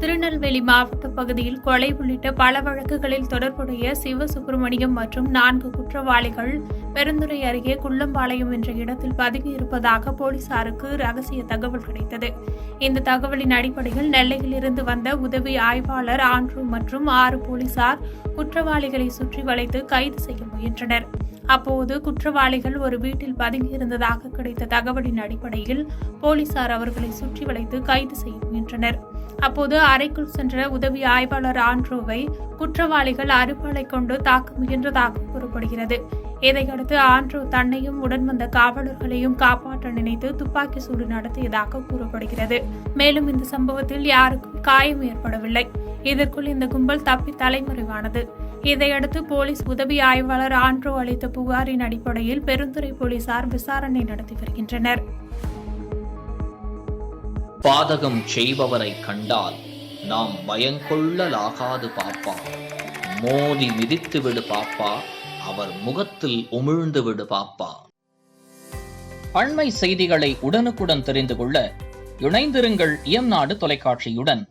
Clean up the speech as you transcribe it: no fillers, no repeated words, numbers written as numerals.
திருநெல்வேலி மாவட்ட பகுதியில் கொலை உள்ளிட்ட பல வழக்குகளில் தொடர்புடைய சிவசுப்பிரமணியம் மற்றும் 4 குற்றவாளிகள் பெருந்துறை அருகே குள்ளம்பாளையம் என்ற இடத்தில் பதுங்கியிருப்பதாக போலீசாருக்கு ரகசிய தகவல் கிடைத்தது. இந்த தகவலின் அடிப்படையில் நெல்லையில் இருந்து வந்த உதவி ஆய்வாளர் ஆண்ட்ரூ மற்றும் 6 போலீசார் குற்றவாளிகளை சுற்றி வளைத்து கைது செய்ய முயன்றனர். அப்போது குற்றவாளிகள் ஒரு வீட்டில் பதுங்கியிருந்ததாக கிடைத்த தகவலின் அடிப்படையில் போலீசார் அவர்களை சுற்றி வளைத்து கைது செய்ய முயன்றனர். அப்போது அறைக்குள் சென்ற உதவி ஆய்வாளர் ஆண்ட்ரூவை குற்றவாளிகள் அருவாளை கொண்டு தாக்க முயன்றதாக கூறப்படுகிறது. இதையடுத்து ஆண்ட்ரூ தன்னையும் உடன் வந்த காவலர்களையும் காப்பாற்ற நினைத்து துப்பாக்கி சூடு நடத்தியதாக கூறப்படுகிறது. மேலும் இந்த சம்பவத்தில் யாருக்கும் காயம் ஏற்படவில்லை. இதற்குள் இந்த கும்பல் தப்பி தலைமறைவானது. இதையடுத்து போலீஸ் உதவி ஆய்வாளர் ஆண்ட்ரூ அளித்த புகாரின் அடிப்படையில் பெருந்துறை போலீசார் விசாரணை நடத்தி வருகின்றனர். பாதகம் செய்பவரை கண்டால் நாம் பயங்கொள்ளலாகாது பாப்பா. மோதி மிதித்து விடு பாப்பா, அவர் முகத்தில் உமிழ்ந்து விடு பாப்பா. அண்மை செய்திகளை உடனுக்குடன் தெரிந்து கொள்ள இணைந்திருங்கள் இயம்நாடு தொலைக்காட்சியுடன்.